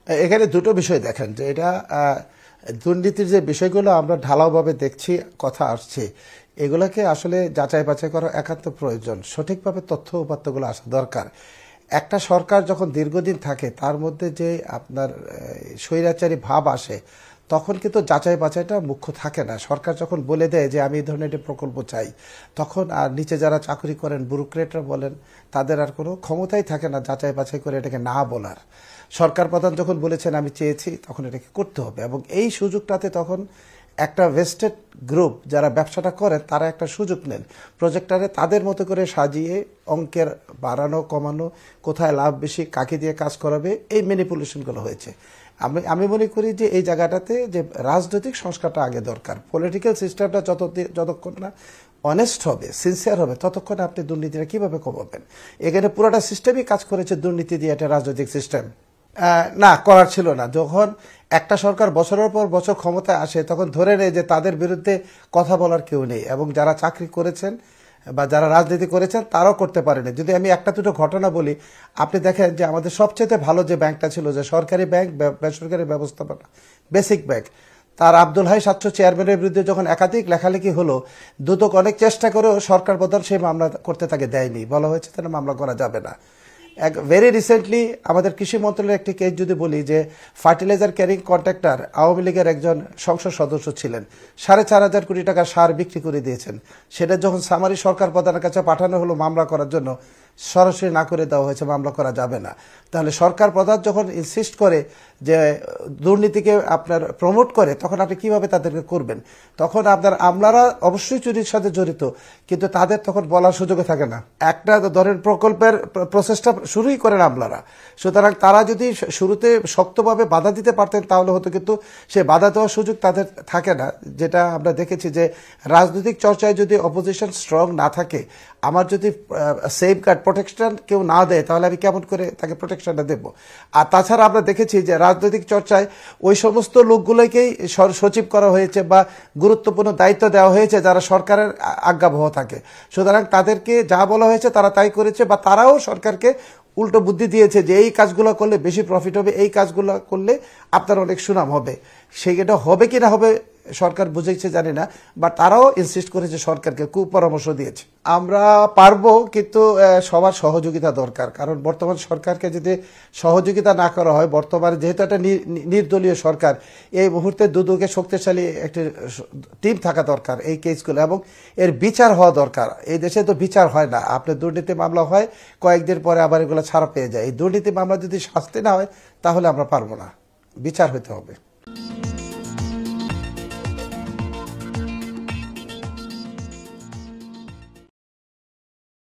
এখানে দুটো বিষয় দেখেন যে এটা দুর্নীতির যে বিষয়গুলো আমরা ঢালাওভাবে দেখছি, কথা আসছে, এগুলোকে আসলে যাচাই বাছাই করা একান্ত প্রয়োজন। সঠিকভাবে তথ্য উপাত্তগুলো আসা দরকার। একটা সরকার যখন দীর্ঘদিন থাকে তার মধ্যে যে আপনার স্বৈরাচারী ভাব আসে, তখন কিন্তু যাচাই বাছাইটা মুখ্য থাকে না। সরকার যখন বলে দেয় যে আমি এই ধরনের একটি প্রকল্প চাই, তখন আর নিচে যারা চাকরি করেন, ব্যুরোক্রেটরা বলেন, তাদের আর কোনো ক্ষমতাই থাকে না যাচাই বাছাই করে এটাকে না বলার। সরকার প্রধান যখন বলেছেন আমি চেয়েছি, তখন এটাকে করতে হবে। এবং এই সুযোগটাতে তখন একটা ভেস্টেড গ্রুপ যারা ব্যবসাটা করেন তারা একটা সুযোগ নেন, প্রজেক্টরে তাদের মতো করে সাজিয়ে অঙ্কের বাড়ানো কমানো, কোথায় লাভ বেশি, কাকে দিয়ে কাজ করাবে, এই ম্যানিপুলেশনগুলো হয়েছে। আমি মনে করি যে এই জায়গাটাতে যে রাজনৈতিক সংস্কারটা আগে দরকার। পলিটিক্যাল সিস্টেমটা যতক্ষণ না অনেস্ট হবে, সিনসিয়ার হবে, ততক্ষণ আপনি দুর্নীতিটা কিভাবে কমাবেন? এখানে পুরোটা সিস্টেমই কাজ করেছে দুর্নীতি দিয়ে, একটা রাজনৈতিক সিস্টেম না করার ছিল না। যখন একটা সরকার বছরের পর বছর ক্ষমতায় আসে, তখন ধরে নেয় যে তাদের বিরুদ্ধে কথা বলার কেউ নেই, এবং যারা চাকরি করেছেন বা যারা রাজনীতি করেছেন তারাও করতে পারেনি। যদি আমি একটা দুটো ঘটনা বলি, আপনি দেখেন যে আমাদের সবচেয়ে ভালো যে ব্যাংকটা ছিল, যে সরকারি ব্যাংক, বেসরকারি ব্যবস্থাপনা, বেসিক ব্যাংক, তার আব্দুল হাই ৭০০ চেয়ারম্যানের বিরুদ্ধে যখন একাধিক লেখালেখি হলো, দুদক অনেক চেষ্টা করেও সরকার প্রধান সেই মামলা করতে তাকে দেয়নি, বলা হয়েছে তাহলে মামলা করা যাবে না। ভেরি রিসেন্টলি আমাদের কৃষি মন্ত্রণালয়ের একটি কেস যদি বলি, যে ফার্টিলাইজার ক্যারিং কন্ট্রাক্টর আওয়ামী লীগের একজন সংসদ সদস্য ছিলেন, ৪,৫০০ কোটি টাকা সার বিক্রি করে দিয়েছেন। সেটা যখন সামারি সরকার প্রধানের কাছে পাঠানো হলো মামলা করার জন্য, সরাসরি না করে দেওয়া হয়েছে, মামলা করা যাবে না। তাহলে সরকার প্রধান যখন ইনসিস্ট করে যে দুর্নীতিকে আপনার প্রমোট করে, তখন আপনি কিভাবে তাদেরকে করবেন? তখন আপনার আমলারা অবশ্যই চুরির সাথে জড়িত, কিন্তু তাদের তখন বলার সুযোগ থাকে না। একটা ধরেন প্রকল্পের প্রসেসটা শুরুই করেন আমলারা, সুতরাং তারা যদি শুরুতে শক্তভাবে বাধা দিতে পারতেন তাহলে হতো, কিন্তু সে বাধা দেওয়ার সুযোগ তাদের থাকে না। যেটা আমরা দেখেছি যে রাজনৈতিক চর্চায় যদি অপোজিশন স্ট্রং না থাকে, আমার যদি সেফ গার্ড প্রোটেকশন কেউ না দেয়, তাহলে আমি কেমন করে তাকে প্রোটেকশনটা দেব? আর তাছাড়া আমরা দেখেছি যে রাজনৈতিক চর্চায় ওই সমস্ত লোকগুলোকেই সচিব করা হয়েছে বা গুরুত্বপূর্ণ দায়িত্ব দেওয়া হয়েছে যারা সরকারের আজ্ঞাবহ থাকে। সুতরাং তাদেরকে যা বলা হয়েছে তারা তাই করেছে, বা তারাও সরকারকে উল্টো বুদ্ধি দিয়েছে যে এই কাজগুলো করলে বেশি প্রফিট হবে, এই কাজগুলো করলে আপনার অনেক সুনাম হবে। সেইটা হবে কি না হবে সরকার বুঝেছে জানি না, বা তারাও ইনসিস্ট করেছে, সরকারকে কুপরামর্শ দিয়েছে। আমরা পারবো, কিন্তু সবার সহযোগিতা দরকার। কারণ বর্তমান সরকারকে যদি সহযোগিতা না করা হয়, বর্তমানে যেহেতু একটা নির্দলীয় সরকার, এই মুহূর্তে দুদকে শক্তিশালী একটি টিম থাকা দরকার এই কেসগুলো, এবং এর বিচার হওয়া দরকার। এই দেশে তো বিচার হয় না, আপনার দুর্নীতি মামলা হয়, কয়েকদিন পরে আবার এগুলো ছাড়া পেয়ে যায়। এই দুর্নীতি মামলা যদি শাস্তি না হয়, তাহলে আমরা পারবো না, বিচার হতে হবে।